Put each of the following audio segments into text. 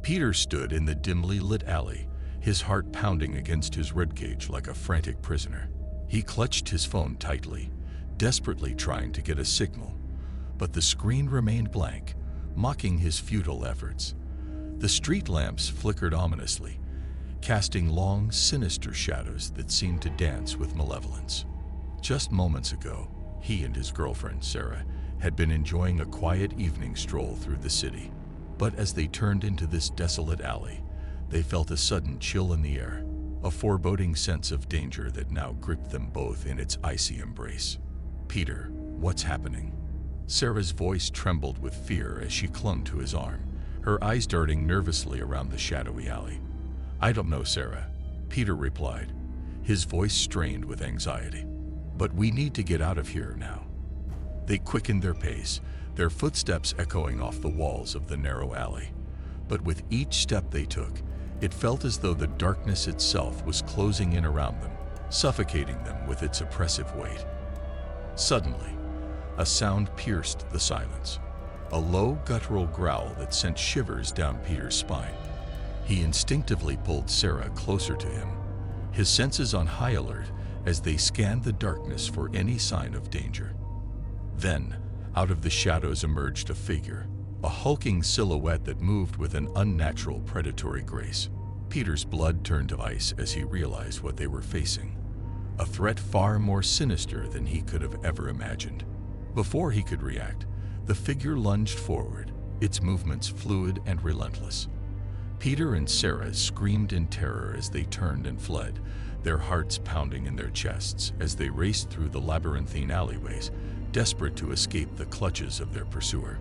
Peter stood in the dimly lit alley, his heart pounding against his ribcage like a frantic prisoner. He clutched his phone tightly, desperately trying to get a signal, but the screen remained blank, mocking his futile efforts. The street lamps flickered ominously, casting long, sinister shadows that seemed to dance with malevolence. Just moments ago, he and his girlfriend, Sarah, had been enjoying a quiet evening stroll through the city. But as they turned into this desolate alley, they felt a sudden chill in the air, a foreboding sense of danger that now gripped them both in its icy embrace. "Peter, what's happening?" Sarah's voice trembled with fear as she clung to his arm, her eyes darting nervously around the shadowy alley. "I don't know, Sarah," Peter replied, his voice strained with anxiety. "But we need to get out of here now." They quickened their pace, their footsteps echoing off the walls of the narrow alley. But with each step they took, it felt as though the darkness itself was closing in around them, suffocating them with its oppressive weight. Suddenly, a sound pierced the silence, a low guttural growl that sent shivers down Peter's spine. He instinctively pulled Sarah closer to him, his senses on high alert as they scanned the darkness for any sign of danger. Then, out of the shadows emerged a figure, a hulking silhouette that moved with an unnatural predatory grace. Peter's blood turned to ice as he realized what they were facing, a threat far more sinister than he could have ever imagined. Before he could react, the figure lunged forward, its movements fluid and relentless. Peter and Sarah screamed in terror as they turned and fled, their hearts pounding in their chests as they raced through the labyrinthine alleyways, desperate to escape the clutches of their pursuer.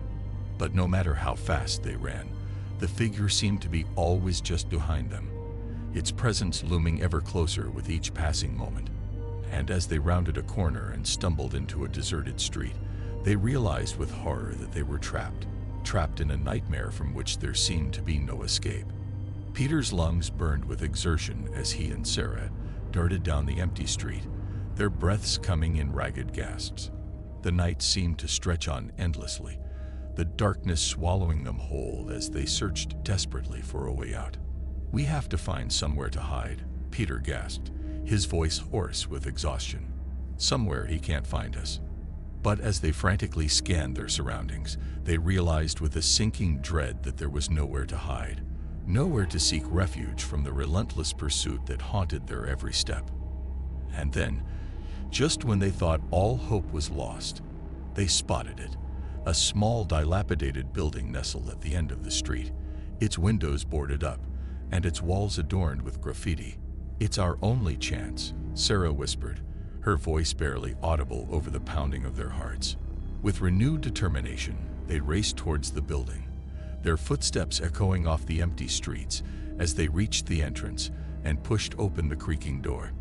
But no matter how fast they ran, the figure seemed to be always just behind them, its presence looming ever closer with each passing moment. And as they rounded a corner and stumbled into a deserted street, they realized with horror that they were trapped in a nightmare from which there seemed to be no escape. Peter's lungs burned with exertion as he and Sarah darted down the empty street, their breaths coming in ragged gasps. The night seemed to stretch on endlessly, the darkness swallowing them whole as they searched desperately for a way out. "We have to find somewhere to hide," Peter gasped, his voice hoarse with exhaustion. "Somewhere he can't find us." But as they frantically scanned their surroundings, they realized with a sinking dread that there was nowhere to hide, nowhere to seek refuge from the relentless pursuit that haunted their every step. And then, just when they thought all hope was lost, they spotted it, a small, dilapidated building nestled at the end of the street, its windows boarded up, and its walls adorned with graffiti. "It's our only chance," Sarah whispered, her voice barely audible over the pounding of their hearts. With renewed determination, they raced towards the building, their footsteps echoing off the empty streets as they reached the entrance and pushed open the creaking door.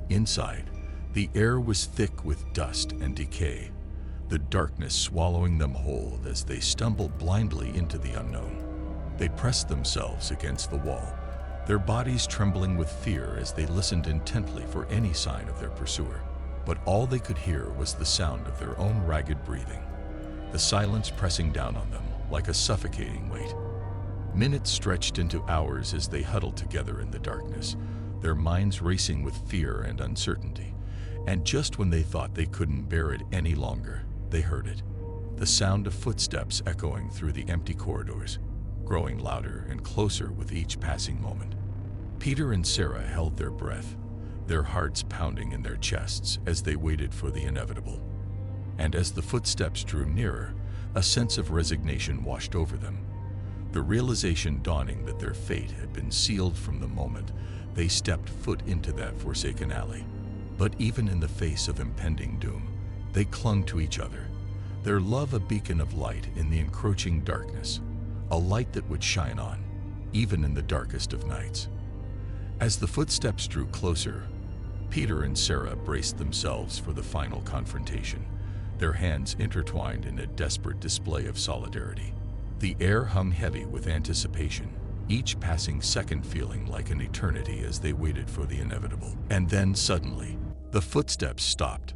Inside, the air was thick with dust and decay, the darkness swallowing them whole as they stumbled blindly into the unknown. They pressed themselves against the wall, their bodies trembling with fear as they listened intently for any sign of their pursuer. But all they could hear was the sound of their own ragged breathing, the silence pressing down on them like a suffocating weight. Minutes stretched into hours as they huddled together in the darkness, their minds racing with fear and uncertainty. And just when they thought they couldn't bear it any longer, they heard it, the sound of footsteps echoing through the empty corridors, growing louder and closer with each passing moment. Peter and Sarah held their breath, their hearts pounding in their chests as they waited for the inevitable. And as the footsteps drew nearer, a sense of resignation washed over them, the realization dawning that their fate had been sealed from the moment they stepped foot into that forsaken alley. But even in the face of impending doom, they clung to each other, their love a beacon of light in the encroaching darkness, a light that would shine on, even in the darkest of nights. As the footsteps drew closer, Peter and Sarah braced themselves for the final confrontation, their hands intertwined in a desperate display of solidarity. The air hung heavy with anticipation, each passing second feeling like an eternity as they waited for the inevitable. And then suddenly, the footsteps stopped.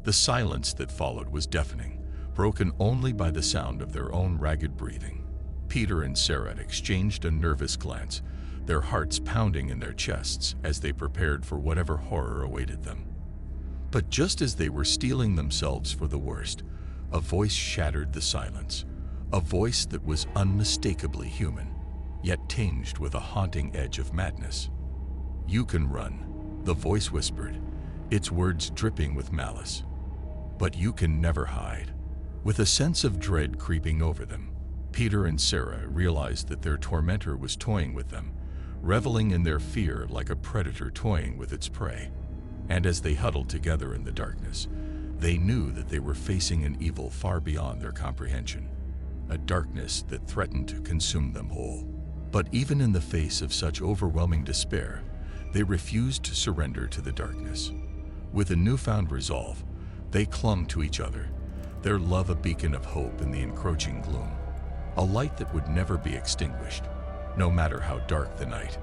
The silence that followed was deafening, broken only by the sound of their own ragged breathing. Peter and Sarah exchanged a nervous glance, their hearts pounding in their chests as they prepared for whatever horror awaited them. But just as they were steeling themselves for the worst, a voice shattered the silence, a voice that was unmistakably human, yet tinged with a haunting edge of madness. "You can run," the voice whispered, its words dripping with malice. "But you can never hide." With a sense of dread creeping over them, Peter and Sarah realized that their tormentor was toying with them, reveling in their fear like a predator toying with its prey. And as they huddled together in the darkness, they knew that they were facing an evil far beyond their comprehension, a darkness that threatened to consume them whole. But even in the face of such overwhelming despair, they refused to surrender to the darkness. With a newfound resolve, they clung to each other, their love a beacon of hope in the encroaching gloom, a light that would never be extinguished, no matter how dark the night.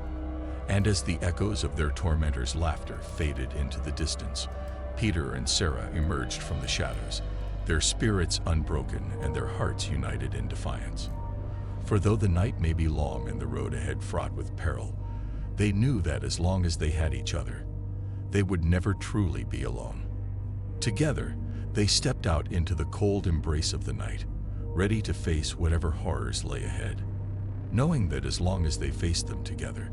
And as the echoes of their tormentor's laughter faded into the distance, Peter and Sarah emerged from the shadows, their spirits unbroken and their hearts united in defiance. For though the night may be long and the road ahead fraught with peril, they knew that as long as they had each other, they would never truly be alone. Together, they stepped out into the cold embrace of the night, ready to face whatever horrors lay ahead, knowing that as long as they faced them together,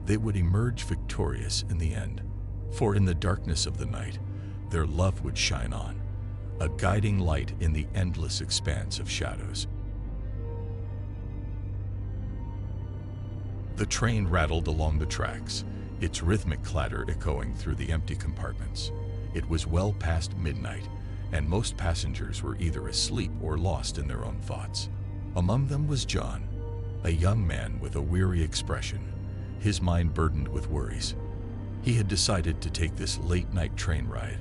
they would emerge victorious in the end. For in the darkness of the night, their love would shine on, a guiding light in the endless expanse of shadows. The train rattled along the tracks, its rhythmic clatter echoing through the empty compartments. It was well past midnight, and most passengers were either asleep or lost in their own thoughts. Among them was John, a young man with a weary expression, his mind burdened with worries. He had decided to take this late-night train ride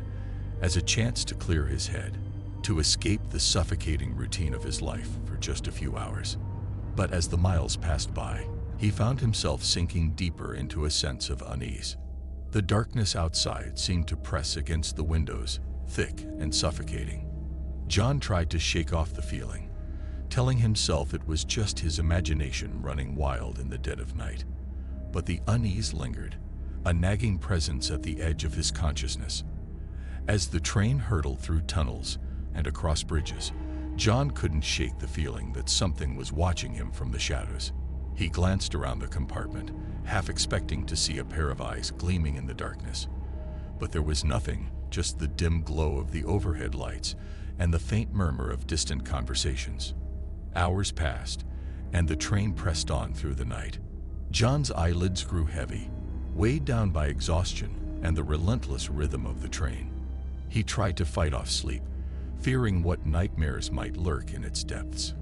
as a chance to clear his head, to escape the suffocating routine of his life for just a few hours. But as the miles passed by, he found himself sinking deeper into a sense of unease. The darkness outside seemed to press against the windows, thick and suffocating. John tried to shake off the feeling, telling himself it was just his imagination running wild in the dead of night. But the unease lingered, a nagging presence at the edge of his consciousness. As the train hurtled through tunnels and across bridges, John couldn't shake the feeling that something was watching him from the shadows. He glanced around the compartment, half expecting to see a pair of eyes gleaming in the darkness. But there was nothing, just the dim glow of the overhead lights and the faint murmur of distant conversations. Hours passed, and the train pressed on through the night. John's eyelids grew heavy, weighed down by exhaustion and the relentless rhythm of the train. He tried to fight off sleep, fearing what nightmares might lurk in its depths.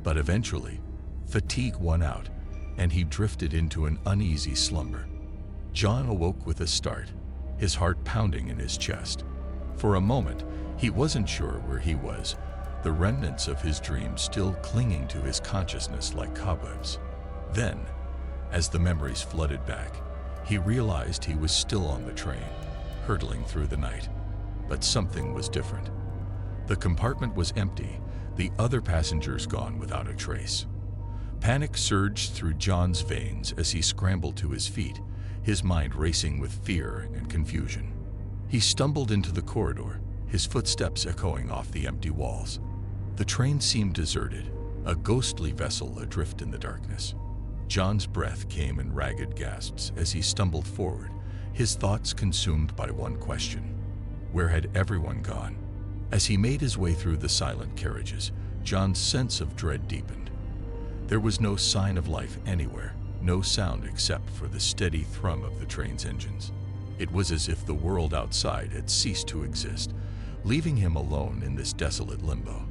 But eventually, fatigue won out, and he drifted into an uneasy slumber. John awoke with a start, his heart pounding in his chest. For a moment, he wasn't sure where he was, the remnants of his dream still clinging to his consciousness like cobwebs. Then, as the memories flooded back, he realized he was still on the train, hurtling through the night. But something was different. The compartment was empty, the other passengers gone without a trace. Panic surged through John's veins as he scrambled to his feet, his mind racing with fear and confusion. He stumbled into the corridor, his footsteps echoing off the empty walls. The train seemed deserted, a ghostly vessel adrift in the darkness. John's breath came in ragged gasps as he stumbled forward, his thoughts consumed by one question: where had everyone gone? As he made his way through the silent carriages, John's sense of dread deepened. There was no sign of life anywhere, no sound except for the steady thrum of the train's engines. It was as if the world outside had ceased to exist, leaving him alone in this desolate limbo.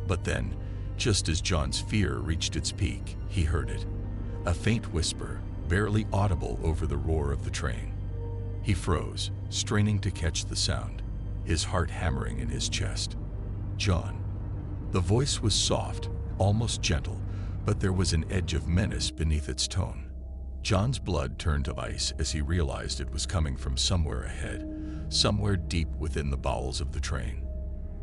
But then, just as John's fear reached its peak, he heard it, a faint whisper, barely audible over the roar of the train. He froze, straining to catch the sound, his heart hammering in his chest. "John." The voice was soft, almost gentle, but there was an edge of menace beneath its tone. John's blood turned to ice as he realized it was coming from somewhere ahead, somewhere deep within the bowels of the train.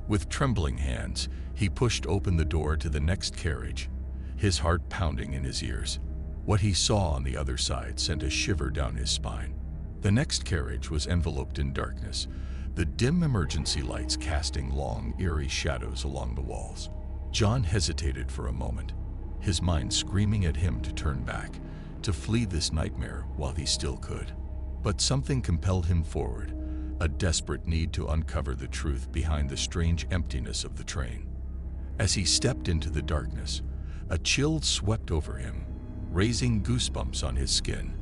With trembling hands, he pushed open the door to the next carriage, his heart pounding in his ears. What he saw on the other side sent a shiver down his spine. The next carriage was enveloped in darkness, the dim emergency lights casting long, eerie shadows along the walls. John hesitated for a moment, his mind screaming at him to turn back, to flee this nightmare while he still could. But something compelled him forward, a desperate need to uncover the truth behind the strange emptiness of the train. As he stepped into the darkness, a chill swept over him, raising goosebumps on his skin.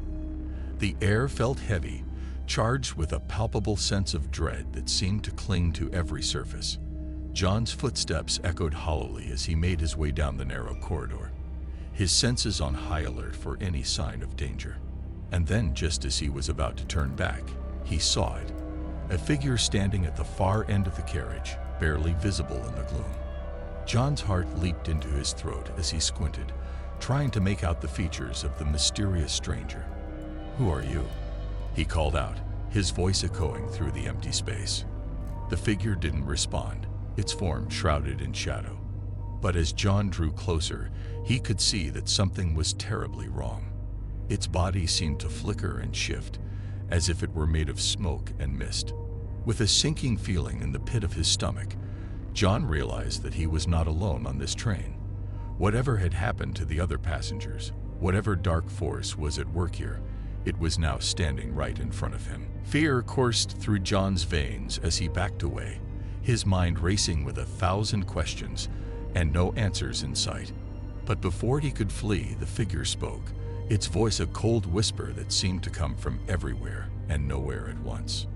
The air felt heavy, charged with a palpable sense of dread that seemed to cling to every surface. John's footsteps echoed hollowly as he made his way down the narrow corridor, his senses on high alert for any sign of danger. And then, just as he was about to turn back, he saw it, a figure standing at the far end of the carriage, barely visible in the gloom. John's heart leaped into his throat as he squinted, trying to make out the features of the mysterious stranger. "Who are you?" he called out, his voice echoing through the empty space. The figure didn't respond, its form shrouded in shadow. But as John drew closer, he could see that something was terribly wrong. Its body seemed to flicker and shift, as if it were made of smoke and mist. With a sinking feeling in the pit of his stomach, John realized that he was not alone on this train. Whatever had happened to the other passengers, whatever dark force was at work here, it was now standing right in front of him. Fear coursed through John's veins as he backed away, his mind racing with 1,000 questions and no answers in sight. But before he could flee, the figure spoke, its voice a cold whisper that seemed to come from everywhere and nowhere at once.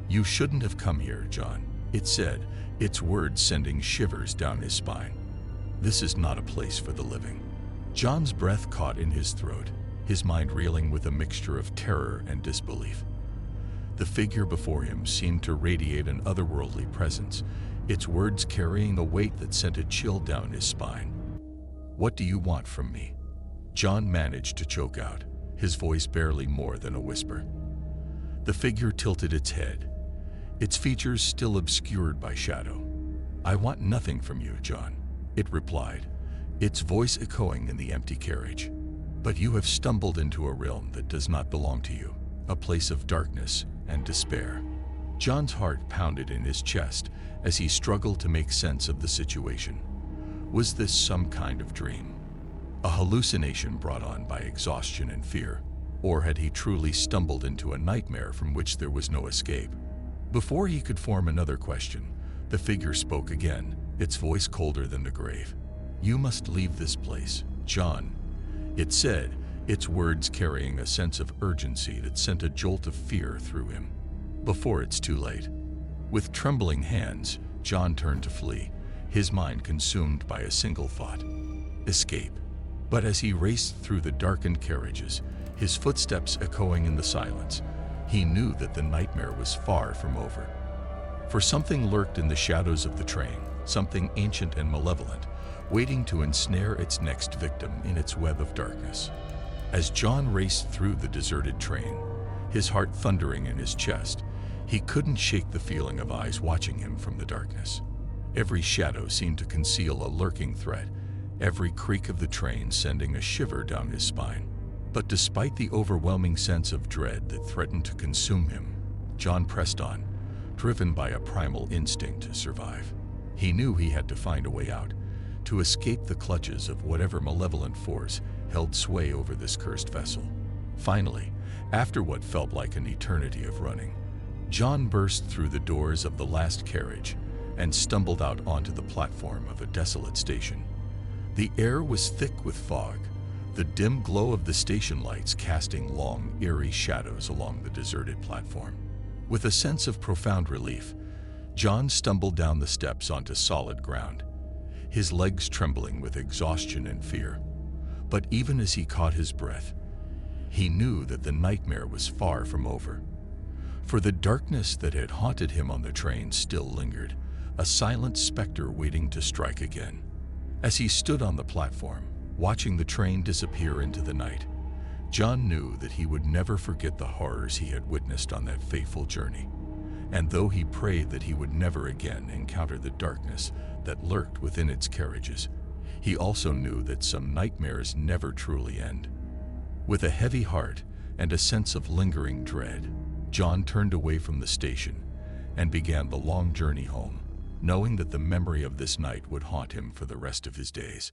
"You shouldn't have come here, John," it said, its words sending shivers down his spine. "This is not a place for the living." John's breath caught in his throat, his mind reeling with a mixture of terror and disbelief. The figure before him seemed to radiate an otherworldly presence, its words carrying a weight that sent a chill down his spine. "What do you want from me?" John managed to choke out, his voice barely more than a whisper. The figure tilted its head, its features still obscured by shadow. "I want nothing from you, John," it replied, its voice echoing in the empty carriage. "But you have stumbled into a realm that does not belong to you, a place of darkness and despair." John's heart pounded in his chest as he struggled to make sense of the situation. Was this some kind of dream? A hallucination brought on by exhaustion and fear? Or had he truly stumbled into a nightmare from which there was no escape? Before he could form another question, the figure spoke again, its voice colder than the grave. "You must leave this place, John," it said, its words carrying a sense of urgency that sent a jolt of fear through him. "Before it's too late." With trembling hands, John turned to flee, his mind consumed by a single thought: escape. But as he raced through the darkened carriages, his footsteps echoing in the silence, he knew that the nightmare was far from over. For something lurked in the shadows of the train, something ancient and malevolent, waiting to ensnare its next victim in its web of darkness. As John raced through the deserted train, his heart thundering in his chest, he couldn't shake the feeling of eyes watching him from the darkness. Every shadow seemed to conceal a lurking threat, every creak of the train sending a shiver down his spine. But despite the overwhelming sense of dread that threatened to consume him, John pressed on, driven by a primal instinct to survive. He knew he had to find a way out, to escape the clutches of whatever malevolent force held sway over this cursed vessel. Finally, after what felt like an eternity of running, John burst through the doors of the last carriage and stumbled out onto the platform of a desolate station. The air was thick with fog, the dim glow of the station lights casting long, eerie shadows along the deserted platform. With a sense of profound relief, John stumbled down the steps onto solid ground, his legs trembling with exhaustion and fear. But even as he caught his breath, he knew that the nightmare was far from over. For the darkness that had haunted him on the train still lingered, a silent specter waiting to strike again. As he stood on the platform, watching the train disappear into the night, John knew that he would never forget the horrors he had witnessed on that fateful journey. And though he prayed that he would never again encounter the darkness that lurked within its carriages, he also knew that some nightmares never truly end. With a heavy heart and a sense of lingering dread, John turned away from the station and began the long journey home, knowing that the memory of this night would haunt him for the rest of his days.